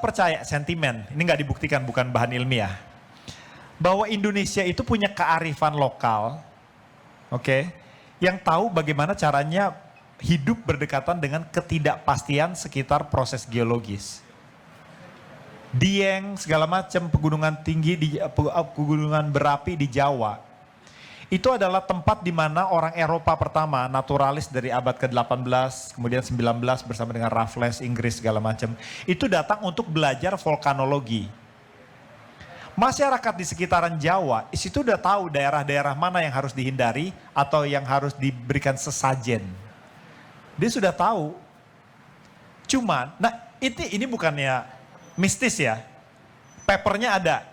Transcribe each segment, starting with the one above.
percaya sentimen, ini nggak dibuktikan, bukan bahan ilmiah, bahwa Indonesia itu punya kearifan lokal, oke, yang tahu bagaimana caranya hidup berdekatan dengan ketidakpastian sekitar proses geologis. Dieng, segala macam, pegunungan tinggi, pegunungan berapi di Jawa. Itu adalah tempat di mana orang Eropa pertama, naturalis dari abad ke-18, kemudian 19 bersama dengan Raffles, Inggris segala macam. Itu datang untuk belajar vulkanologi. Masyarakat di sekitaran Jawa, di situ udah tahu daerah-daerah mana yang harus dihindari atau yang harus diberikan sesajen. Dia sudah tahu. Cuman, nah ini bukannya mistis ya. Papernya ada.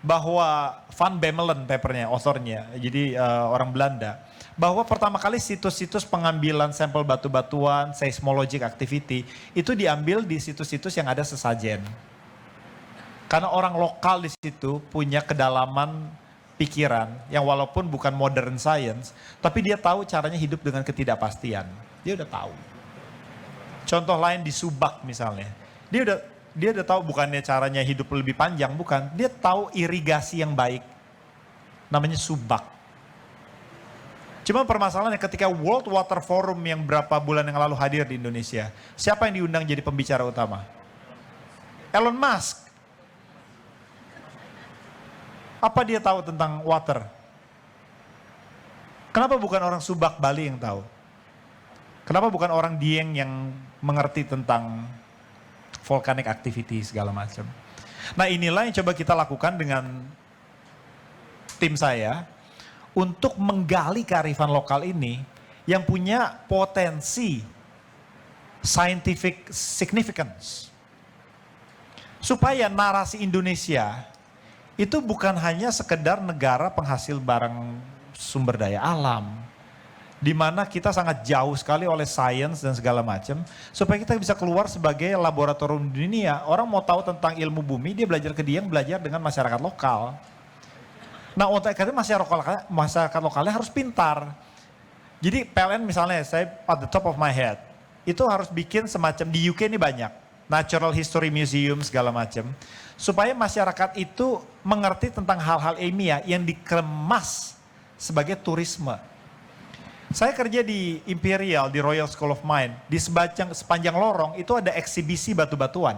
Bahwa Van Bemmelen papernya, authornya, jadi orang Belanda, bahwa pertama kali situs-situs pengambilan sampel batu-batuan, seismologic activity, itu diambil di situs-situs yang ada sesajen. Karena orang lokal di situ punya kedalaman pikiran, yang walaupun bukan modern science, tapi dia tahu caranya hidup dengan ketidakpastian. Dia udah tahu. Contoh lain di Subak misalnya, dia udah tahu bukannya caranya hidup lebih panjang, bukan. Dia tahu irigasi yang baik. Namanya Subak. Cuma permasalahannya ketika World Water Forum yang berapa bulan yang lalu hadir di Indonesia, siapa yang diundang jadi pembicara utama? Elon Musk. Apa dia tahu tentang water? Kenapa bukan orang Subak Bali yang tahu? Kenapa bukan orang Dieng yang mengerti tentang volcanic activity segala macam. Nah inilah yang coba kita lakukan dengan tim saya untuk menggali kearifan lokal ini yang punya potensi scientific significance. Supaya narasi Indonesia itu bukan hanya sekedar negara penghasil barang sumber daya alam, di mana kita sangat jauh sekali oleh sains dan segala macam, supaya kita bisa keluar sebagai laboratorium dunia. Orang mau tahu tentang ilmu bumi, dia belajar ke Dieng, belajar dengan masyarakat lokal. Nah, untuk itu masyarakat lokalnya harus pintar. Jadi PLN misalnya, saya at the top of my head, itu harus bikin semacam, di UK ini banyak, Natural History Museum segala macam, supaya masyarakat itu mengerti tentang hal-hal ilmiah yang dikemas sebagai turisme. Saya kerja di Imperial, di Royal School of Mine. Di sepanjang lorong itu ada eksibisi batu-batuan.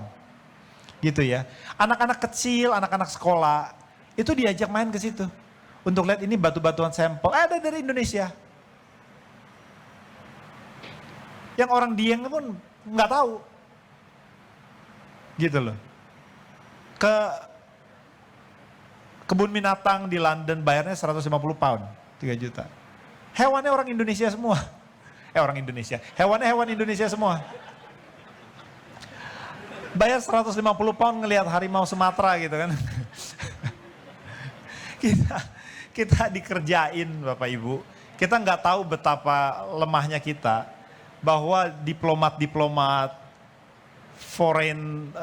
Gitu ya. Anak-anak kecil, anak-anak sekolah, itu diajak main ke situ. Untuk lihat ini batu-batuan sampel. Ada dari Indonesia. Yang orang Dieng pun nggak tahu. Gitu loh. Ke kebun binatang di London bayarnya 150 pound, 3 juta. Hewannya orang Indonesia semua. Orang Indonesia. Hewannya hewan Indonesia semua. Bayar 150 pound ngelihat harimau Sumatera gitu kan. kita dikerjain Bapak Ibu. Kita nggak tahu betapa lemahnya kita. Bahwa diplomat-diplomat, foreign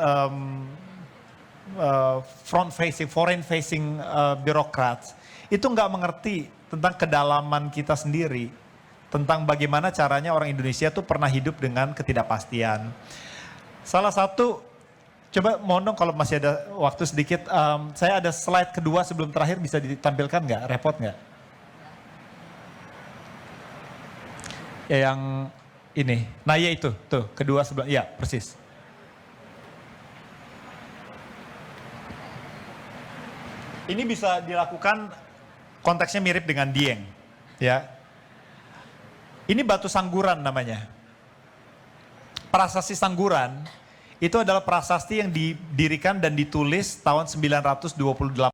facing birokrats itu nggak mengerti tentang kedalaman kita sendiri, tentang bagaimana caranya orang Indonesia tuh pernah hidup dengan ketidakpastian. Salah satu, coba mohon dong kalau masih ada waktu sedikit, saya ada slide kedua sebelum terakhir, bisa ditampilkan nggak? Repot nggak? Ya yang ini, nah ya itu, tuh kedua sebelum, ya persis. Ini bisa dilakukan, konteksnya mirip dengan Dieng, ya. Ini batu Sangguran namanya. Prasasti Sangguran itu adalah prasasti yang didirikan dan ditulis tahun 928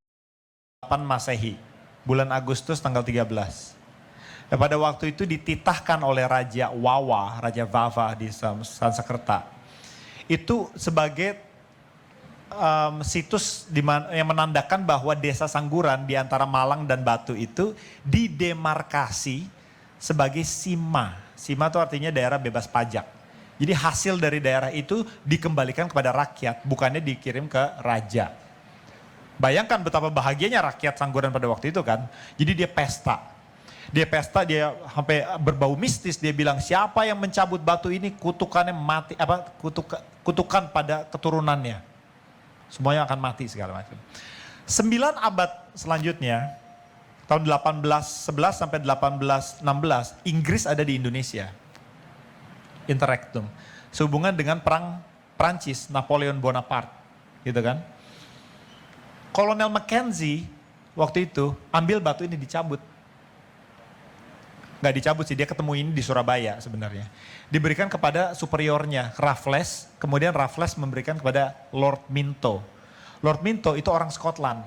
Masehi, bulan Agustus tanggal 13. Dan pada waktu itu dititahkan oleh Raja Wawa, Raja Vava di Sanskerta. Itu sebagai situs yang menandakan bahwa desa Sangguran di antara Malang dan Batu itu didemarkasi sebagai Sima. Sima itu artinya daerah bebas pajak. Jadi hasil dari daerah itu dikembalikan kepada rakyat, bukannya dikirim ke raja. Bayangkan betapa bahagianya rakyat Sangguran pada waktu itu kan. Jadi dia pesta. Dia sampai berbau mistis, dia bilang siapa yang mencabut batu ini kutukannya mati, kutukan pada keturunannya. Semuanya akan mati segala macam. 9 abad selanjutnya, tahun 1811 sampai 1816, Inggris ada di Indonesia. Interregnum. Sehubungan dengan perang Prancis, Napoleon Bonaparte. Gitu kan. Kolonel Mackenzie waktu itu ambil batu ini dicabut. Nggak dicabut sih, dia ketemu ini di Surabaya sebenarnya. Diberikan kepada superiornya, Raffles, kemudian Raffles memberikan kepada Lord Minto. Lord Minto itu orang Scotland.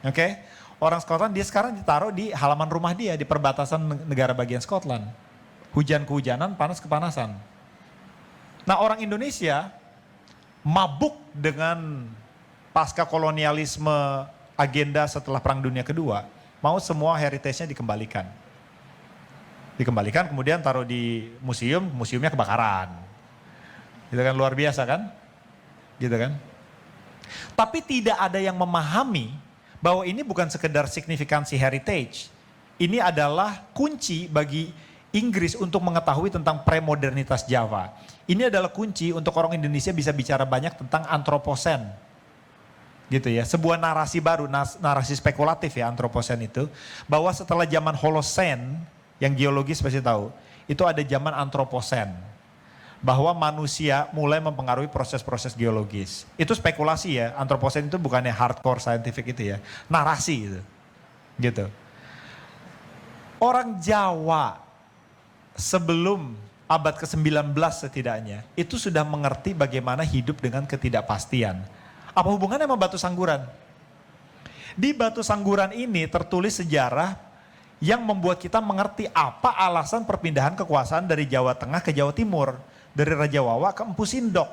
Oke? Orang Scotland, dia sekarang ditaruh di halaman rumah dia, di perbatasan negara bagian Scotland. Hujan kehujanan, panas kepanasan. Nah, orang Indonesia mabuk dengan pasca kolonialisme agenda setelah Perang Dunia Kedua, mau semua heritage-nya dikembalikan. Dikembalikan, kemudian taruh di museum, museumnya kebakaran. Gitu kan, luar biasa kan? Gitu kan? Tapi tidak ada yang memahami bahwa ini bukan sekedar signifikansi heritage. Ini adalah kunci bagi Inggris untuk mengetahui tentang premodernitas Jawa. Ini adalah kunci untuk orang Indonesia bisa bicara banyak tentang antroposen. Gitu ya, sebuah narasi baru, narasi spekulatif ya antroposen itu. Bahwa setelah zaman Holocene, yang geologis pasti tahu, itu ada zaman antroposen. Bahwa manusia mulai mempengaruhi proses-proses geologis. Itu spekulasi ya, antroposen itu bukannya hardcore scientific itu ya, narasi itu. Gitu. Orang Jawa sebelum abad ke-19 setidaknya, itu sudah mengerti bagaimana hidup dengan ketidakpastian. Apa hubungannya sama Batu Sangguran? Di Batu Sangguran ini tertulis sejarah yang membuat kita mengerti apa alasan perpindahan kekuasaan dari Jawa Tengah ke Jawa Timur. Dari Raja Wawa ke Empu Sindok.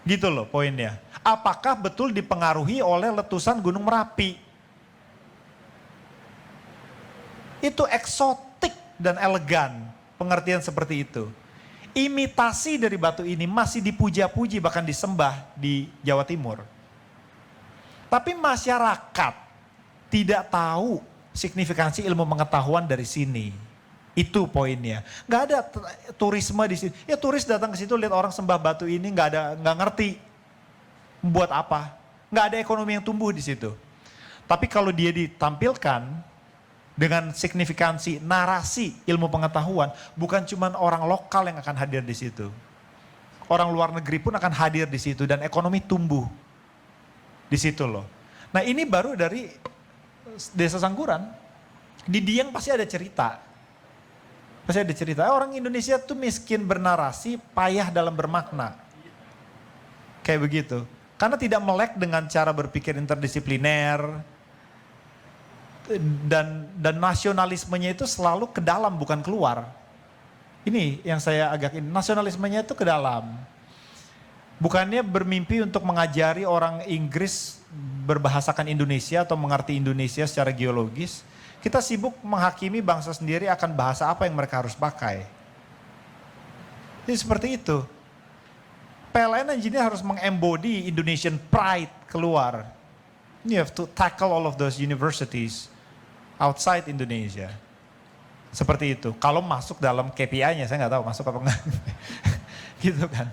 Gitu loh poinnya. Apakah betul dipengaruhi oleh letusan Gunung Merapi? Itu eksotik dan elegan pengertian seperti itu. Imitasi dari batu ini masih dipuja-puji bahkan disembah di Jawa Timur. Tapi masyarakat tidak tahu signifikansi ilmu pengetahuan dari sini. Itu poinnya. Nggak ada turisme di situ. Ya turis datang ke situ lihat orang sembah batu ini nggak ngerti buat apa. Nggak ada ekonomi yang tumbuh di situ. Tapi kalau dia ditampilkan dengan signifikansi narasi ilmu pengetahuan, bukan cuma orang lokal yang akan hadir di situ. Orang luar negeri pun akan hadir di situ dan ekonomi tumbuh di situ loh. Nah ini baru dari Desa Sangguran. Di Dieng pasti ada cerita. Pasti ada cerita, orang Indonesia tuh miskin bernarasi, payah dalam bermakna. Kayak begitu. Karena tidak melek dengan cara berpikir interdisipliner. Dan nasionalismenya itu selalu ke dalam, bukan keluar. Ini yang saya agak ini, nasionalismenya itu ke dalam. Bukannya bermimpi untuk mengajari orang Inggris berbahasakan Indonesia atau mengerti Indonesia secara geologis. Kita sibuk menghakimi bangsa sendiri akan bahasa apa yang mereka harus pakai. Jadi seperti itu. PLN engineer harus mengembody Indonesian pride keluar. You have to tackle all of those universities outside Indonesia. Seperti itu. Kalau masuk dalam KPI-nya, saya nggak tahu masuk apa enggak. Gitu kan.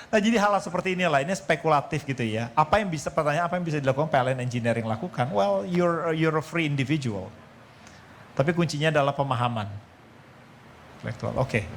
Nah jadi hal seperti inilah, ini spekulatif gitu ya. Apa yang bisa, pertanyaan apa yang bisa dilakukan PLN engineering lakukan? Well, you're a free individual. Tapi kuncinya adalah pemahaman intelektual. Oke.